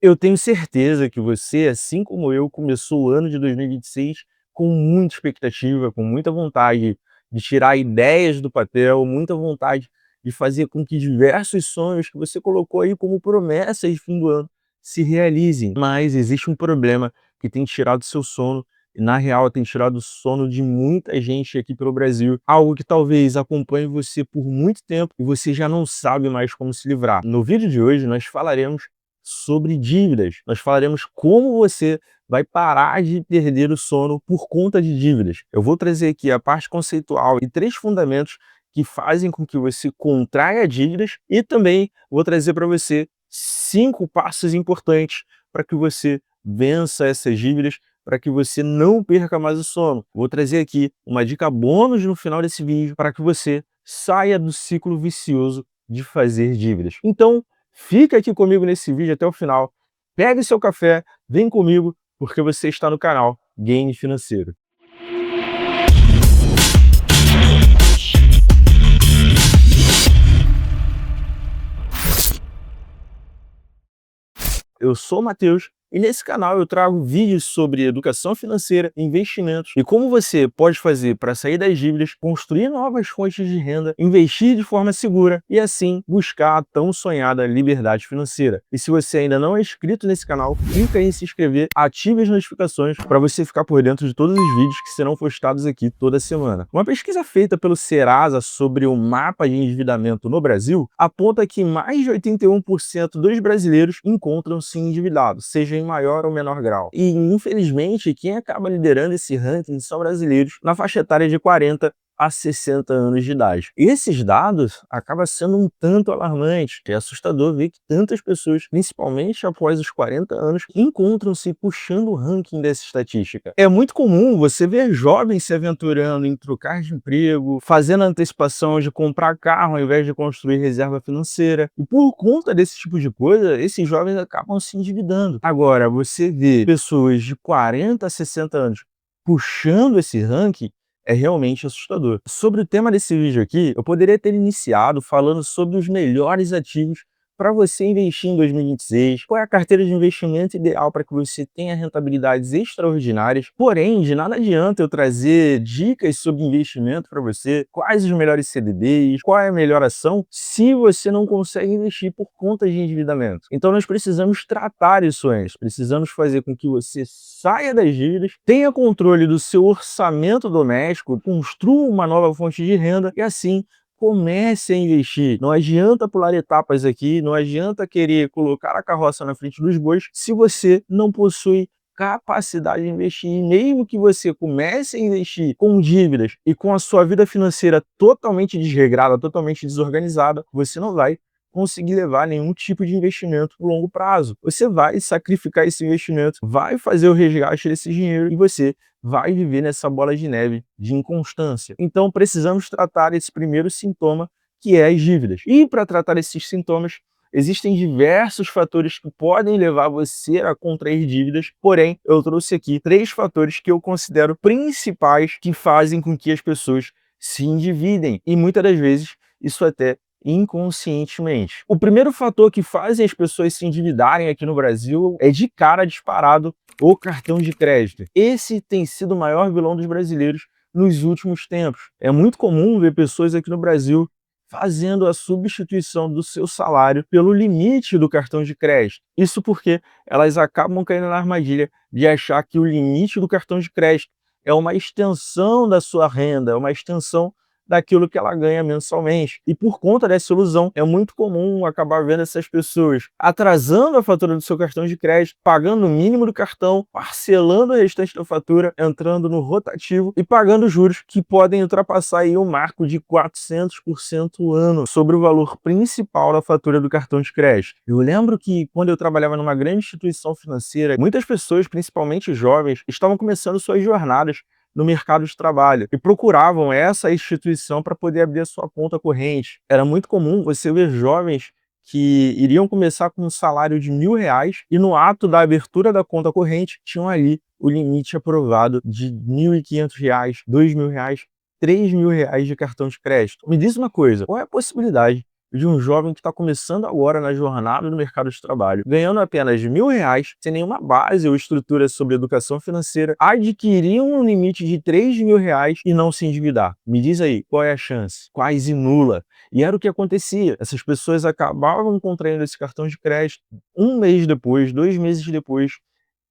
Eu tenho certeza que você, assim como eu, começou o ano de 2026 com muita expectativa, com muita vontade de tirar ideias do papel, muita vontade de fazer com que diversos sonhos que você colocou aí como promessas de fim do ano se realizem. Mas existe um problema que tem tirado seu sono, e na real tem tirado o sono de muita gente aqui pelo Brasil, algo que talvez acompanhe você por muito tempo e você já não sabe mais como se livrar. No vídeo de hoje nós falaremos sobre dívidas. Nós falaremos como você vai parar de perder o sono por conta de dívidas. Eu vou trazer aqui a parte conceitual e 3 fundamentos que fazem com que você contraia dívidas e também vou trazer para você 5 passos importantes para que você vença essas dívidas, para que você não perca mais o sono. Vou trazer aqui uma dica bônus no final desse vídeo para que você saia do ciclo vicioso de fazer dívidas. Então, fica aqui comigo nesse vídeo até o final. Pegue seu café, vem comigo, porque você está no canal Game Financeiro. Eu sou o Matheus e nesse canal eu trago vídeos sobre educação financeira, investimentos e como você pode fazer para sair das dívidas, construir novas fontes de renda, investir de forma segura e assim buscar a tão sonhada liberdade financeira. E se você ainda não é inscrito nesse canal, clica em se inscrever, ative as notificações para você ficar por dentro de todos os vídeos que serão postados aqui toda semana. Uma pesquisa feita pelo Serasa sobre o mapa de endividamento no Brasil aponta que mais de 81% dos brasileiros encontram-se endividados, seja em maior ou menor grau. E, infelizmente, quem acaba liderando esse ranking são brasileiros na faixa etária de 40 a 60 anos de idade. Esses dados acabam sendo um tanto alarmantes. É assustador ver que tantas pessoas, principalmente após os 40 anos, encontram-se puxando o ranking dessa estatística. É muito comum você ver jovens se aventurando em trocar de emprego, fazendo antecipação de comprar carro ao invés de construir reserva financeira. E por conta desse tipo de coisa, esses jovens acabam se endividando. Agora, você vê pessoas de 40 a 60 anos puxando esse ranking, é realmente assustador. Sobre o tema desse vídeo aqui, eu poderia ter iniciado falando sobre os melhores ativos para você investir em 2026, qual é a carteira de investimento ideal para que você tenha rentabilidades extraordinárias. Porém, de nada adianta eu trazer dicas sobre investimento para você, quais os melhores CDBs, qual é a melhor ação, se você não consegue investir por conta de endividamento. Então nós precisamos tratar isso antes, precisamos fazer com que você saia das dívidas, tenha controle do seu orçamento doméstico, construa uma nova fonte de renda e assim comece a investir. Não adianta pular etapas aqui, não adianta querer colocar a carroça na frente dos bois se você não possui capacidade de investir. E mesmo que você comece a investir com dívidas e com a sua vida financeira totalmente desregrada, totalmente desorganizada, você não vai conseguir levar nenhum tipo de investimento a longo prazo. Você vai sacrificar esse investimento, vai fazer o resgate desse dinheiro e você vai viver nessa bola de neve de inconstância. Então precisamos tratar esse primeiro sintoma, que é as dívidas. E para tratar esses sintomas, existem diversos fatores que podem levar você a contrair dívidas, porém eu trouxe aqui 3 fatores que eu considero principais que fazem com que as pessoas se endividem e muitas das vezes isso até inconscientemente. O primeiro fator que faz as pessoas se endividarem aqui no Brasil é de cara disparado o cartão de crédito. Esse tem sido o maior vilão dos brasileiros nos últimos tempos. É muito comum ver pessoas aqui no Brasil fazendo a substituição do seu salário pelo limite do cartão de crédito. Isso porque elas acabam caindo na armadilha de achar que o limite do cartão de crédito é uma extensão da sua renda, é uma extensão daquilo que ela ganha mensalmente. E por conta dessa ilusão, é muito comum acabar vendo essas pessoas atrasando a fatura do seu cartão de crédito, pagando o mínimo do cartão, parcelando o restante da fatura, entrando no rotativo e pagando juros que podem ultrapassar aí o marco de 400% ano sobre o valor principal da fatura do cartão de crédito. Eu lembro que quando eu trabalhava numa grande instituição financeira, muitas pessoas, principalmente jovens, estavam começando suas jornadas no mercado de trabalho e procuravam essa instituição para poder abrir a sua conta corrente. Era muito comum você ver jovens que iriam começar com um salário de R$ 1.000 e no ato da abertura da conta corrente tinham ali o limite aprovado de R$ 1.500, R$ 2.000, R$ 3.000 de cartão de crédito. Me diz uma coisa, qual é a possibilidade de um jovem que está começando agora na jornada do mercado de trabalho, ganhando apenas R$ 1.000, sem nenhuma base ou estrutura sobre educação financeira, adquirir um limite de R$ 3.000 e não se endividar? Me diz aí, qual é a chance? Quase nula. E era o que acontecia. Essas pessoas acabavam contraindo esse cartão de crédito um mês depois, 2 meses depois,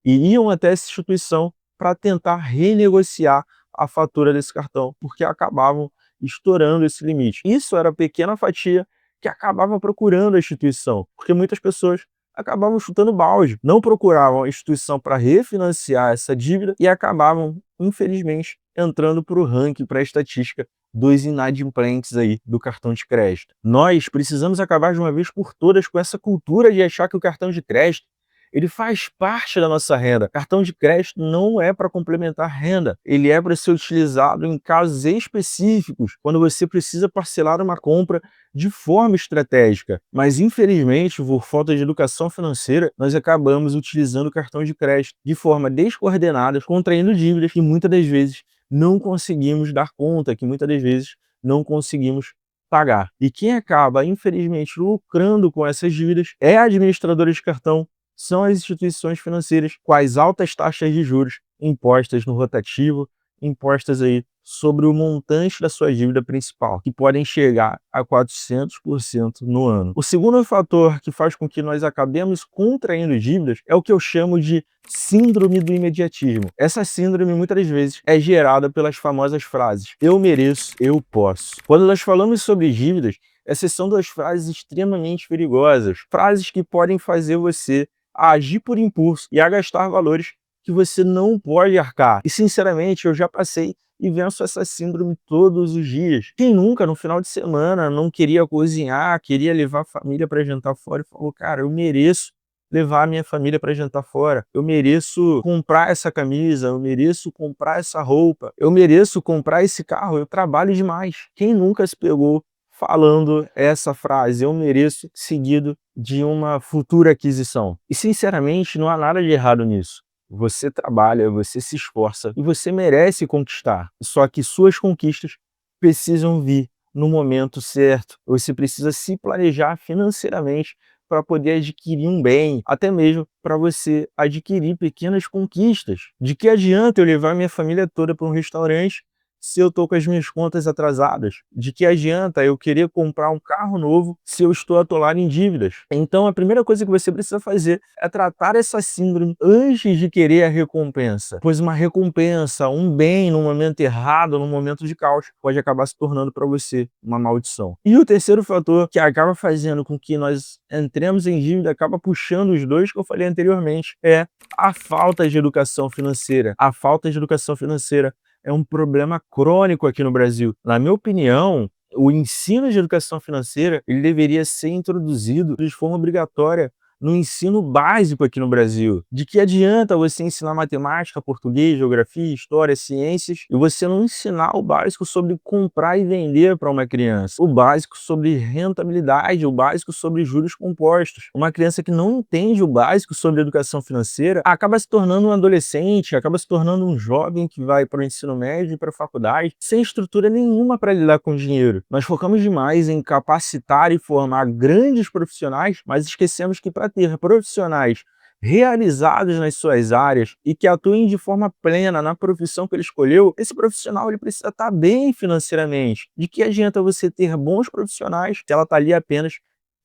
e iam até essa instituição para tentar renegociar a fatura desse cartão, porque acabavam estourando esse limite. Isso era a pequena fatia que acabava procurando a instituição, porque muitas pessoas acabavam chutando balde, não procuravam a instituição para refinanciar essa dívida e acabavam, infelizmente, entrando para o ranking, para a estatística dos inadimplentes aí do cartão de crédito. Nós precisamos acabar de uma vez por todas com essa cultura de achar que o cartão de crédito ele faz parte da nossa renda. Cartão de crédito não é para complementar renda, ele é para ser utilizado em casos específicos, quando você precisa parcelar uma compra de forma estratégica. Mas infelizmente, por falta de educação financeira, nós acabamos utilizando o cartão de crédito de forma descoordenada, contraindo dívidas que muitas das vezes não conseguimos dar conta, que muitas das vezes não conseguimos pagar. E quem acaba, infelizmente, lucrando com essas dívidas é a administradora de cartão, são as instituições financeiras com as altas taxas de juros impostas no rotativo, impostas aí sobre o montante da sua dívida principal, que podem chegar a 400% no ano. O segundo fator que faz com que nós acabemos contraindo dívidas é o que eu chamo de síndrome do imediatismo. Essa síndrome muitas vezes é gerada pelas famosas frases "eu mereço, eu posso". Quando nós falamos sobre dívidas, essas são duas frases extremamente perigosas, frases que podem fazer você a agir por impulso e a gastar valores que você não pode arcar. E sinceramente, eu já passei e venço essa síndrome todos os dias. Quem nunca, no final de semana, não queria cozinhar, queria levar a família para jantar fora e falou, cara, eu mereço levar a minha família para jantar fora, eu mereço comprar essa camisa, eu mereço comprar essa roupa, eu mereço comprar esse carro, eu trabalho demais. Quem nunca se pegou falando essa frase, eu mereço, seguido de uma futura aquisição? E sinceramente, não há nada de errado nisso. Você trabalha, você se esforça e você merece conquistar. Só que suas conquistas precisam vir no momento certo. Você precisa se planejar financeiramente para poder adquirir um bem, até mesmo para você adquirir pequenas conquistas. De que adianta eu levar minha família toda para um restaurante se eu estou com as minhas contas atrasadas? De que adianta eu querer comprar um carro novo se eu estou atolado em dívidas? Então a primeira coisa que você precisa fazer é tratar essa síndrome antes de querer a recompensa, pois uma recompensa, um bem no momento errado, no momento de caos, pode acabar se tornando para você uma maldição. E o terceiro fator que acaba fazendo com que nós entremos em dívida, acaba puxando os dois que eu falei anteriormente, é a falta de educação financeira. A falta de educação financeira é um problema crônico aqui no Brasil. Na minha opinião, o ensino de educação financeira ele deveria ser introduzido de forma obrigatória no ensino básico aqui no Brasil. De que adianta você ensinar matemática, português, geografia, história, ciências e você não ensinar o básico sobre comprar e vender para uma criança? O básico sobre rentabilidade, o básico sobre juros compostos. Uma criança que não entende o básico sobre educação financeira acaba se tornando um adolescente, acaba se tornando um jovem que vai para o ensino médio e para a faculdade sem estrutura nenhuma para lidar com dinheiro. Nós focamos demais em capacitar e formar grandes profissionais, mas esquecemos que para ter profissionais realizados nas suas áreas e que atuem de forma plena na profissão que ele escolheu, esse profissional ele precisa estar bem financeiramente. De que adianta você ter bons profissionais se ela está ali apenas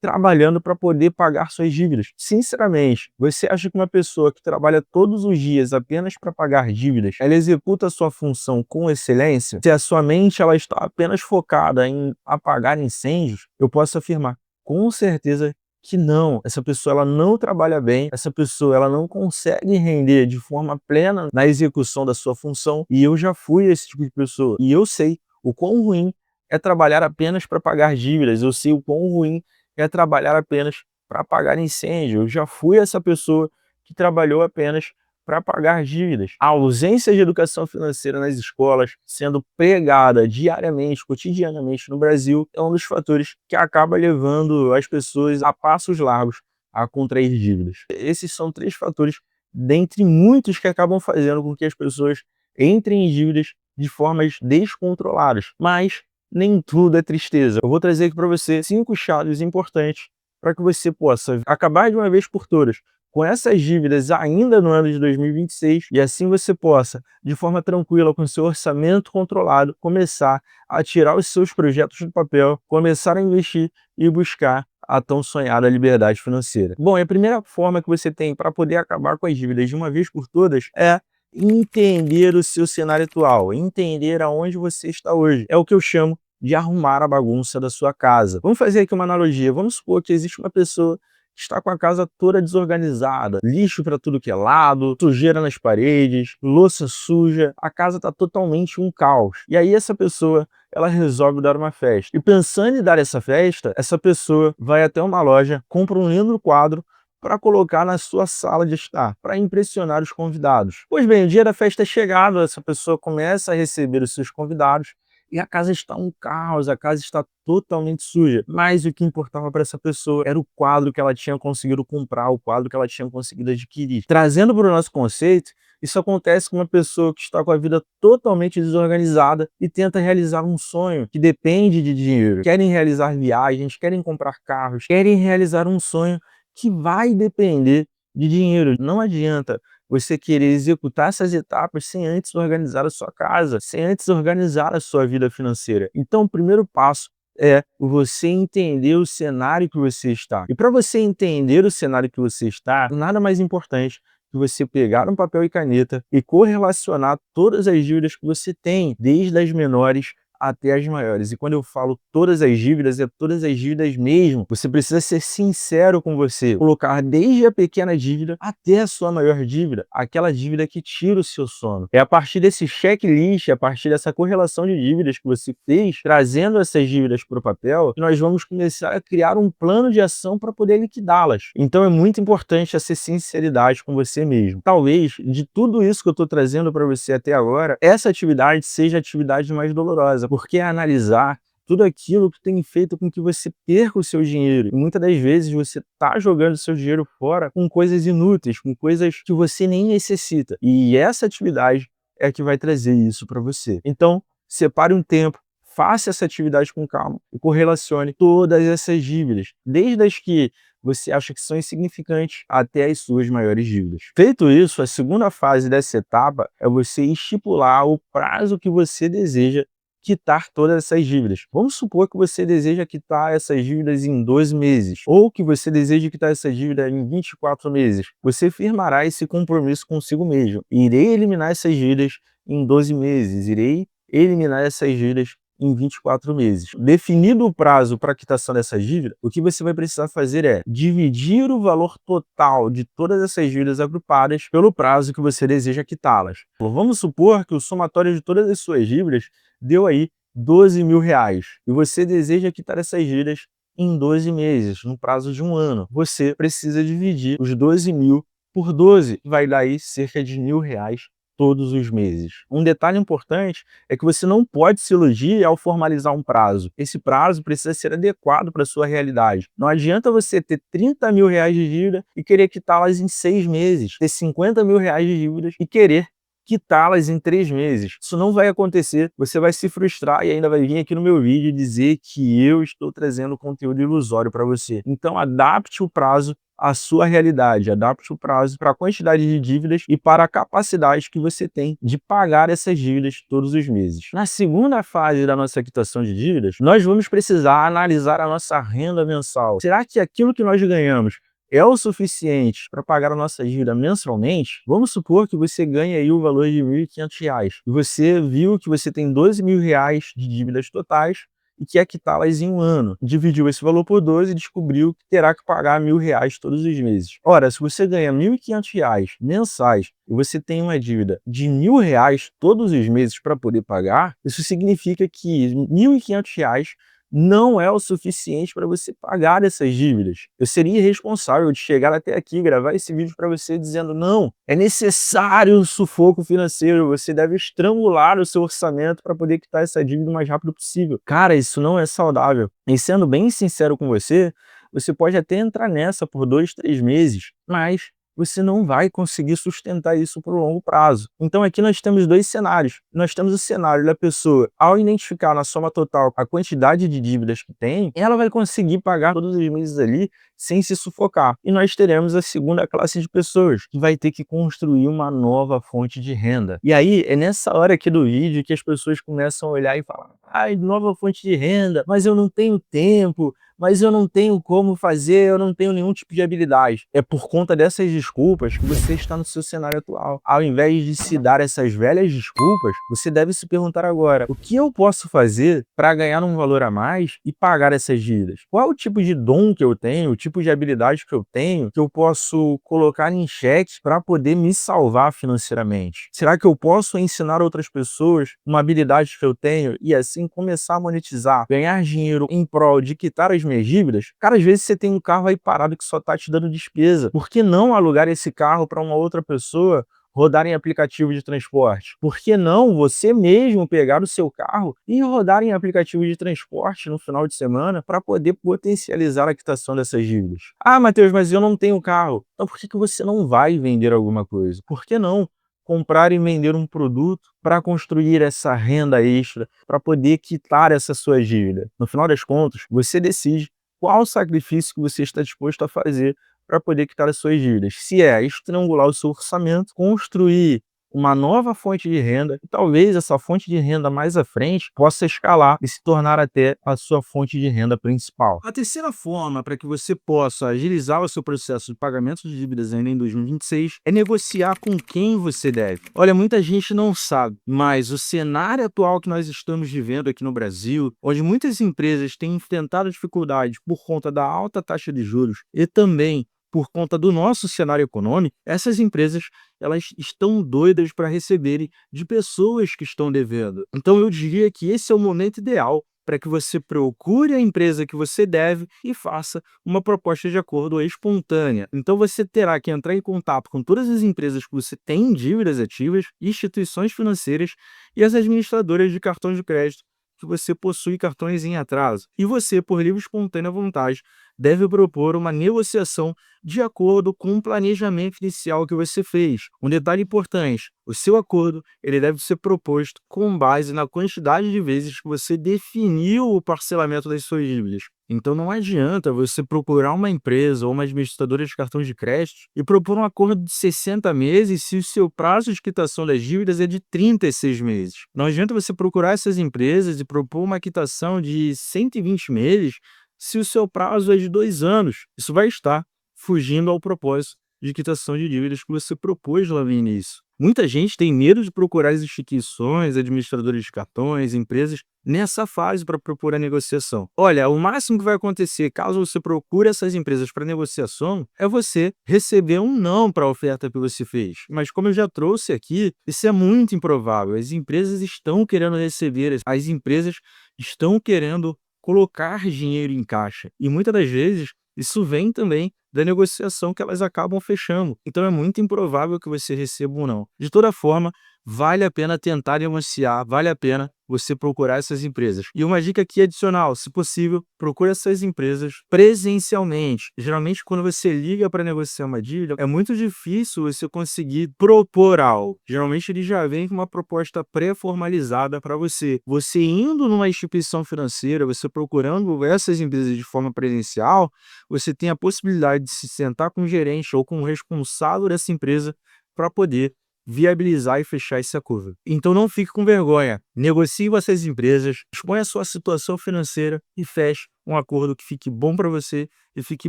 trabalhando para poder pagar suas dívidas? Sinceramente, você acha que uma pessoa que trabalha todos os dias apenas para pagar dívidas, ela executa a sua função com excelência? Se a sua mente ela está apenas focada em apagar incêndios, eu posso afirmar com certeza que não, essa pessoa ela não trabalha bem, essa pessoa ela não consegue render de forma plena na execução da sua função, e eu já fui esse tipo de pessoa, e eu sei o quão ruim é trabalhar apenas para pagar dívidas, eu sei o quão ruim é trabalhar apenas para apagar incêndio, eu já fui essa pessoa que trabalhou apenas para pagar dívidas. A ausência de educação financeira nas escolas, sendo pregada diariamente, cotidianamente no Brasil, é um dos fatores que acaba levando as pessoas a passos largos a contrair dívidas. Esses são 3 fatores, dentre muitos, que acabam fazendo com que as pessoas entrem em dívidas de formas descontroladas. Mas nem tudo é tristeza. Eu vou trazer aqui para você 5 chaves importantes para que você possa acabar de uma vez por todas com essas dívidas ainda no ano de 2026 e assim você possa, de forma tranquila, com seu orçamento controlado, começar a tirar os seus projetos do papel, começar a investir e buscar a tão sonhada liberdade financeira. Bom, e a primeira forma que você tem para poder acabar com as dívidas de uma vez por todas é entender o seu cenário atual, entender aonde você está hoje. É o que eu chamo de arrumar a bagunça da sua casa. Vamos fazer aqui uma analogia. Vamos supor que existe uma pessoa que está com a casa toda desorganizada, lixo para tudo que é lado, sujeira nas paredes, louça suja, a casa está totalmente um caos. E aí essa pessoa, ela resolve dar uma festa. E pensando em dar essa festa, essa pessoa vai até uma loja, compra um lindo quadro para colocar na sua sala de estar, para impressionar os convidados. Pois bem, o dia da festa é chegado, essa pessoa começa a receber os seus convidados e a casa está um caos, a casa está totalmente suja. Mas o que importava para essa pessoa era o quadro que ela tinha conseguido comprar, o quadro que ela tinha conseguido adquirir. Trazendo para o nosso conceito, isso acontece com uma pessoa que está com a vida totalmente desorganizada e tenta realizar um sonho que depende de dinheiro. Querem realizar viagens, querem comprar carros, querem realizar um sonho que vai depender de dinheiro. Não adianta você querer executar essas etapas sem antes organizar a sua casa, sem antes organizar a sua vida financeira. Então, o primeiro passo é você entender o cenário que você está. E para você entender o cenário que você está, nada mais importante que você pegar um papel e caneta e correlacionar todas as dívidas que você tem, desde as menores até as maiores. E quando eu falo todas as dívidas, é todas as dívidas mesmo. Você precisa ser sincero com você, colocar desde a pequena dívida até a sua maior dívida, aquela dívida que tira o seu sono. É a partir desse checklist, a partir dessa correlação de dívidas que você fez, trazendo essas dívidas para o papel, que nós vamos começar a criar um plano de ação para poder liquidá-las. Então é muito importante essa sinceridade com você mesmo. Talvez, de tudo isso que eu estou trazendo para você até agora, essa atividade seja a atividade mais dolorosa, porque é analisar tudo aquilo que tem feito com que você perca o seu dinheiro. E muitas das vezes você está jogando o seu dinheiro fora com coisas inúteis, com coisas que você nem necessita. E essa atividade é que vai trazer isso para você. Então, separe um tempo, faça essa atividade com calma e correlacione todas essas dívidas, desde as que você acha que são insignificantes até as suas maiores dívidas. Feito isso, a segunda fase dessa etapa é você estipular o prazo que você deseja quitar todas essas dívidas. Vamos supor que você deseja quitar essas dívidas em 12 meses, ou que você deseja quitar essa dívida em 24 meses. Você firmará esse compromisso consigo mesmo. Irei eliminar essas dívidas em 12 meses, irei eliminar essas dívidas em 24 meses. Definido o prazo para a quitação dessa dívida, o que você vai precisar fazer é dividir o valor total de todas essas dívidas agrupadas pelo prazo que você deseja quitá-las. Vamos supor que o somatório de todas as suas dívidas deu aí R$ 12.000 e você deseja quitar essas dívidas em 12 meses, no prazo de um ano. Você precisa dividir os 12.000 por 12, vai dar aí cerca de R$ 1.000 todos os meses. Um detalhe importante é que você não pode se iludir ao formalizar um prazo. Esse prazo precisa ser adequado para a sua realidade. Não adianta você ter R$ 30.000 de dívida e querer quitá-las em 6 meses, ter R$ 50.000 de dívidas e querer quitá-las em 3 meses. Isso não vai acontecer, você vai se frustrar e ainda vai vir aqui no meu vídeo dizer que eu estou trazendo conteúdo ilusório para você. Então adapte o prazo à sua realidade, adapte o prazo para a quantidade de dívidas e para a capacidade que você tem de pagar essas dívidas todos os meses. Na segunda fase da nossa quitação de dívidas, nós vamos precisar analisar a nossa renda mensal. Será que aquilo que nós ganhamos é o suficiente para pagar a nossa dívida mensalmente? Vamos supor que você ganha aí o valor de R$ 1.500 e você viu que você tem R$ 12.000 de dívidas totais e quer quitá-las em um ano. Dividiu esse valor por 12 e descobriu que terá que pagar R$ 1.000 todos os meses. Ora, se você ganha R$ 1.500 mensais e você tem uma dívida de R$ 1.000 todos os meses para poder pagar, isso significa que R$ 1.500 não é o suficiente para você pagar essas dívidas. Eu seria irresponsável de chegar até aqui e gravar esse vídeo para você dizendo não, é necessário um sufoco financeiro, você deve estrangular o seu orçamento para poder quitar essa dívida o mais rápido possível. Cara, isso não é saudável. E sendo bem sincero com você, você pode até entrar nessa por 2, 3 meses, mas você não vai conseguir sustentar isso por longo prazo. Então aqui nós temos dois cenários. Nós temos o cenário da pessoa, ao identificar na soma total a quantidade de dívidas que tem, ela vai conseguir pagar todos os meses ali sem se sufocar. E nós teremos a segunda classe de pessoas, que vai ter que construir uma nova fonte de renda. E aí, é nessa hora aqui do vídeo que as pessoas começam a olhar e falar: ai, nova fonte de renda, mas eu não tenho tempo, mas eu não tenho como fazer, eu não tenho nenhum tipo de habilidade. É por conta dessas desculpas que você está no seu cenário atual. Ao invés de se dar essas velhas desculpas, você deve se perguntar agora: o que eu posso fazer para ganhar um valor a mais e pagar essas dívidas? Qual é o tipo de dom que eu tenho, o tipo de habilidade que eu tenho, que eu posso colocar em xeque para poder me salvar financeiramente? Será que eu posso ensinar outras pessoas uma habilidade que eu tenho e assim começar a monetizar, ganhar dinheiro em prol de quitar as minhas dívidas? Cara, às vezes você tem um carro aí parado que só tá te dando despesa. Por que não alugar esse carro para uma outra pessoa rodar em aplicativo de transporte? Por que não você mesmo pegar o seu carro e rodar em aplicativo de transporte no final de semana para poder potencializar a quitação dessas dívidas? Ah, Matheus, mas eu não tenho carro. Então por que que você não vai vender alguma coisa? Por que não comprar e vender um produto para construir essa renda extra, para poder quitar essa sua dívida? No final das contas, você decide qual sacrifício que você está disposto a fazer para poder quitar as suas dívidas. Se é estrangular o seu orçamento, construir uma nova fonte de renda, e talvez essa fonte de renda mais à frente possa escalar e se tornar até a sua fonte de renda principal. A terceira forma para que você possa agilizar o seu processo de pagamento de dívidas ainda em 2026 é negociar com quem você deve. Olha, muita gente não sabe, mas o cenário atual que nós estamos vivendo aqui no Brasil, onde muitas empresas têm enfrentado dificuldades por conta da alta taxa de juros e também por conta do nosso cenário econômico, essas empresas elas estão doidas para receberem de pessoas que estão devendo. Então eu diria que esse é o momento ideal para que você procure a empresa que você deve e faça uma proposta de acordo espontânea. Então você terá que entrar em contato com todas as empresas que você tem dívidas ativas, instituições financeiras e as administradoras de cartões de crédito que você possui cartões em atraso. E você, por livre e espontânea vontade, deve propor uma negociação de acordo com o planejamento inicial que você fez. Um detalhe importante: o seu acordo ele deve ser proposto com base na quantidade de vezes que você definiu o parcelamento das suas dívidas. Então não adianta você procurar uma empresa ou uma administradora de cartões de crédito e propor um acordo de 60 meses se o seu prazo de quitação das dívidas é de 36 meses. Não adianta você procurar essas empresas e propor uma quitação de 120 meses se o seu prazo é de 2 anos. Isso vai estar fugindo ao propósito de quitação de dívidas que você propôs lá no início. Muita gente tem medo de procurar as instituições, administradores de cartões, empresas nessa fase para propor a negociação. Olha, o máximo que vai acontecer caso você procure essas empresas para negociação é você receber um não para a oferta que você fez. Mas como eu já trouxe aqui, isso é muito improvável. As empresas estão querendo receber, as empresas estão querendo colocar dinheiro em caixa. E muitas das vezes isso vem também da negociação que elas acabam fechando. Então é muito improvável que você receba um não. De toda forma, vale a pena tentar negociar, vale a pena você procurar essas empresas. E uma dica aqui adicional: se possível, procure essas empresas presencialmente. Geralmente, quando você liga para negociar uma dívida, é muito difícil você conseguir propor algo. Geralmente, ele já vem com uma proposta pré-formalizada para você. Você indo numa instituição financeira, você procurando essas empresas de forma presencial, você tem a possibilidade de se sentar com o gerente ou com o responsável dessa empresa para poder viabilizar e fechar esse acordo. Então não fique com vergonha, negocie com essas empresas, exponha a sua situação financeira e feche um acordo que fique bom para você e fique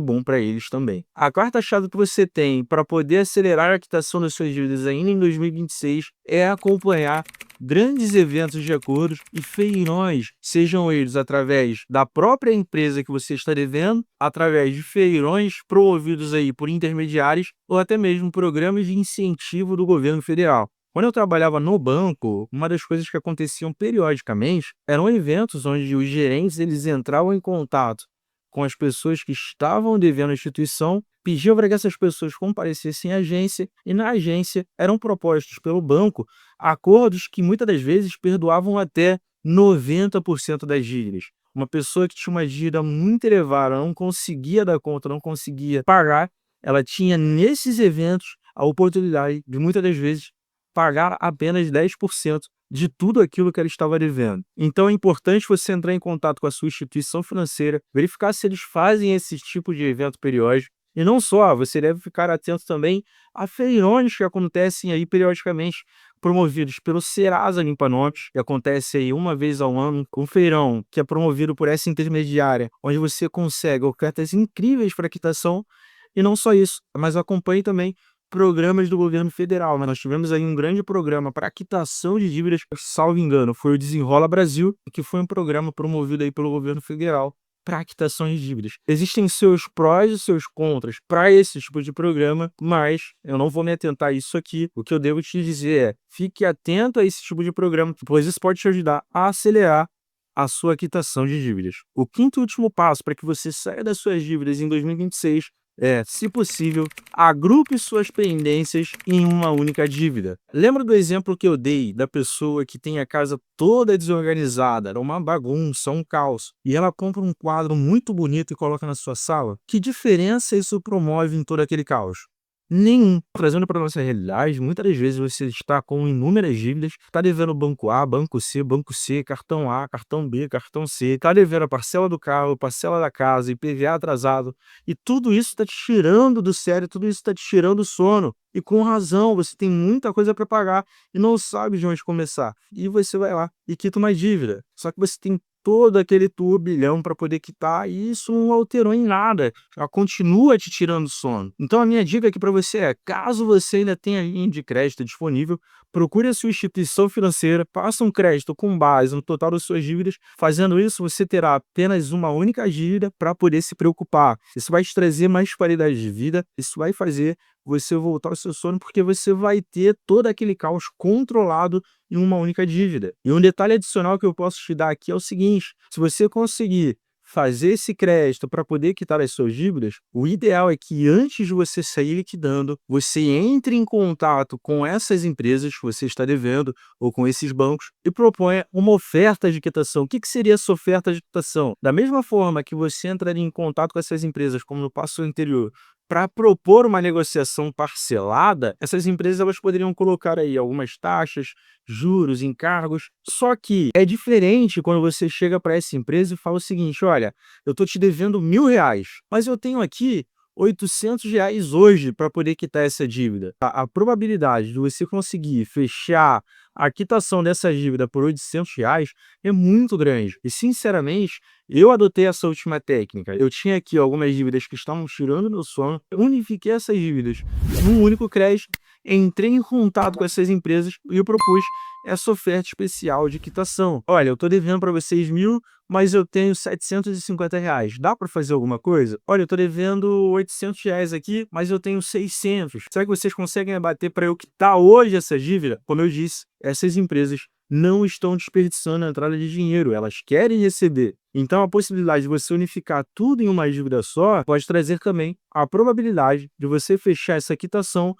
bom para eles também. A quarta chave que você tem para poder acelerar a quitação das suas dívidas ainda em 2026 é acompanhar grandes eventos de acordos e feirões, sejam eles através da própria empresa que você está devendo, através de feirões promovidos aí por intermediários ou até mesmo programas de incentivo do governo federal. Quando eu trabalhava no banco, uma das coisas que aconteciam periodicamente eram eventos onde os gerentes eles entravam em contato com as pessoas que estavam devendo à instituição, pediam para que essas pessoas comparecessem à agência e na agência eram propostos pelo banco acordos que muitas das vezes perdoavam até 90% das dívidas. Uma pessoa que tinha uma dívida muito elevada, não conseguia dar conta, não conseguia pagar, ela tinha nesses eventos a oportunidade de, muitas das vezes, pagar apenas 10% de tudo aquilo que ela estava devendo. Então é importante você entrar em contato com a sua instituição financeira, verificar se eles fazem esse tipo de evento periódico. E não só, você deve ficar atento também a feirões que acontecem aí periodicamente, promovidos pelo Serasa Limpa Nome, que acontece aí uma vez ao ano, um feirão que é promovido por essa intermediária, onde você consegue ofertas incríveis para quitação. E não só isso, mas acompanhe também programas do governo federal, né? Nós tivemos aí um grande programa para quitação de dívidas, salvo engano, foi o Desenrola Brasil, que foi um programa promovido aí pelo governo federal para quitação de dívidas. Existem seus prós e seus contras para esse tipo de programa, mas eu não vou me atentar a isso aqui. O que eu devo te dizer é, fique atento a esse tipo de programa, pois isso pode te ajudar a acelerar a sua quitação de dívidas. O quinto e último passo para que você saia das suas dívidas em 2026 é, se possível, agrupe suas pendências em uma única dívida. Lembra do exemplo que eu dei da pessoa que tem a casa toda desorganizada, era uma bagunça, um caos, e ela compra um quadro muito bonito e coloca na sua sala? Que diferença isso promove em todo aquele caos? Nenhum. Trazendo para a nossa realidade, muitas das vezes você está com inúmeras dívidas, está devendo banco A, banco C, cartão A, cartão B, cartão C, está devendo a parcela do carro, parcela da casa, IPVA atrasado, e tudo isso está te tirando do sério, tudo isso está te tirando do sono. E com razão, você tem muita coisa para pagar e não sabe de onde começar. E você vai lá e quita uma dívida. Só que você tem todo aquele turbilhão para poder quitar e isso não alterou em nada. Ela continua te tirando sono. Então a minha dica aqui para você é, caso você ainda tenha linha de crédito disponível, procure a sua instituição financeira, faça um crédito com base no total das suas dívidas. Fazendo isso, você terá apenas uma única dívida para poder se preocupar. Isso vai te trazer mais qualidade de vida, isso vai fazer você voltar ao seu sono, porque você vai ter todo aquele caos controlado em uma única dívida. E um detalhe adicional que eu posso te dar aqui é o seguinte: se você conseguir fazer esse crédito para poder quitar as suas dívidas, o ideal é que antes de você sair liquidando, você entre em contato com essas empresas que você está devendo ou com esses bancos e proponha uma oferta de quitação. O que seria essa oferta de quitação? Da mesma forma que você entraria em contato com essas empresas, como no passo anterior, para propor uma negociação parcelada, essas empresas elas poderiam colocar aí algumas taxas, juros, encargos. Só que é diferente quando você chega para essa empresa e fala o seguinte: olha, eu estou te devendo R$ 1.000, mas eu tenho aqui R$ 800 hoje para poder quitar essa dívida. A probabilidade de você conseguir fechar a quitação dessa dívida por R$ 800 é muito grande. E, sinceramente, eu adotei essa última técnica. Eu tinha aqui algumas dívidas que estavam tirando meu sono, eu unifiquei essas dívidas num único crédito, entrei em contato com essas empresas e eu propus essa oferta especial de quitação. Olha, eu estou devendo para vocês 1.000, mas eu tenho R$ 750. Dá para fazer alguma coisa? Olha, eu estou devendo R$ 800 aqui, mas eu tenho 600. Será que vocês conseguem abater para eu quitar hoje essa dívida? Como eu disse, essas empresas não estão desperdiçando a entrada de dinheiro, elas querem receber. Então a possibilidade de você unificar tudo em uma dívida só pode trazer também a probabilidade de você fechar essa quitação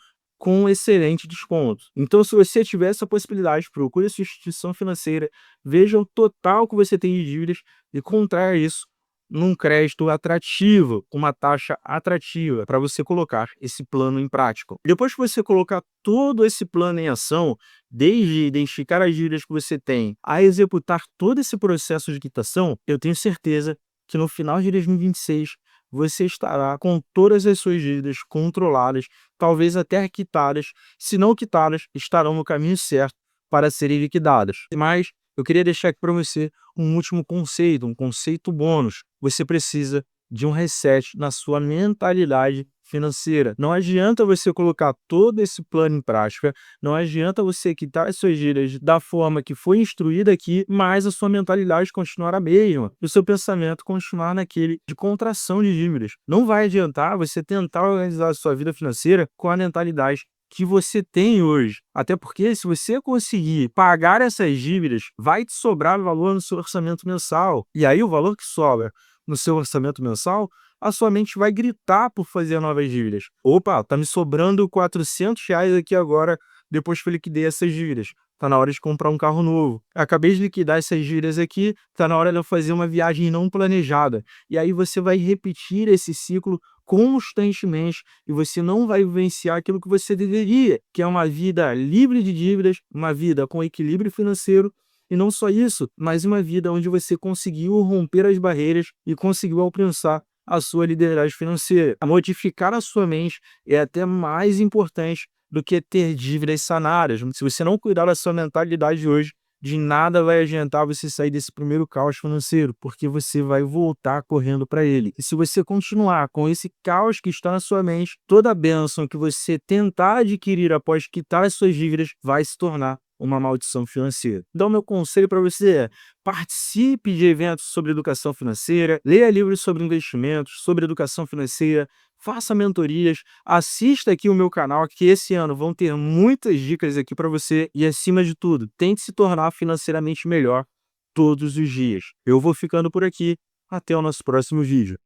com um excelente desconto. Então, se você tiver essa possibilidade, procure a sua instituição financeira, veja o total que você tem de dívidas e contraia isso num crédito atrativo, com uma taxa atrativa, para você colocar esse plano em prática. Depois que você colocar todo esse plano em ação, desde identificar as dívidas que você tem, a executar todo esse processo de quitação, eu tenho certeza que no final de 2026 você estará com todas as suas dívidas controladas, talvez até quitadas. Se não quitadas, estarão no caminho certo para serem liquidadas. Mas eu queria deixar aqui para você um último conceito, um conceito bônus. Você precisa de um reset na sua mentalidade financeira. Não adianta você colocar todo esse plano em prática, não adianta você quitar as suas dívidas da forma que foi instruída aqui, mas a sua mentalidade continuar a mesma, e o seu pensamento continuar naquele de contração de dívidas. Não vai adiantar você tentar organizar a sua vida financeira com a mentalidade que você tem hoje. Até porque se você conseguir pagar essas dívidas, vai te sobrar valor no seu orçamento mensal. E aí o valor que sobra no seu orçamento mensal, a sua mente vai gritar por fazer novas dívidas. Opa, tá me sobrando R$ 400 aqui agora, depois que eu liquidei essas dívidas. Tá na hora de comprar um carro novo. Acabei de liquidar essas dívidas aqui, tá na hora de eu fazer uma viagem não planejada. E aí você vai repetir esse ciclo constantemente e você não vai vivenciar aquilo que você deveria, que é uma vida livre de dívidas, uma vida com equilíbrio financeiro. E não só isso, mas uma vida onde você conseguiu romper as barreiras e conseguiu alcançar a sua liberdade financeira. Modificar a sua mente é até mais importante do que ter dívidas sanadas. Se você não cuidar da sua mentalidade hoje, de nada vai adiantar você sair desse primeiro caos financeiro, porque você vai voltar correndo para ele. E se você continuar com esse caos que está na sua mente, toda a bênção que você tentar adquirir após quitar as suas dívidas vai se tornar uma maldição financeira. Então, meu conselho para você é: participe de eventos sobre educação financeira, leia livros sobre investimentos, sobre educação financeira, faça mentorias, assista aqui o meu canal, que esse ano vão ter muitas dicas aqui para você e, acima de tudo, tente se tornar financeiramente melhor todos os dias. Eu vou ficando por aqui. Até o nosso próximo vídeo.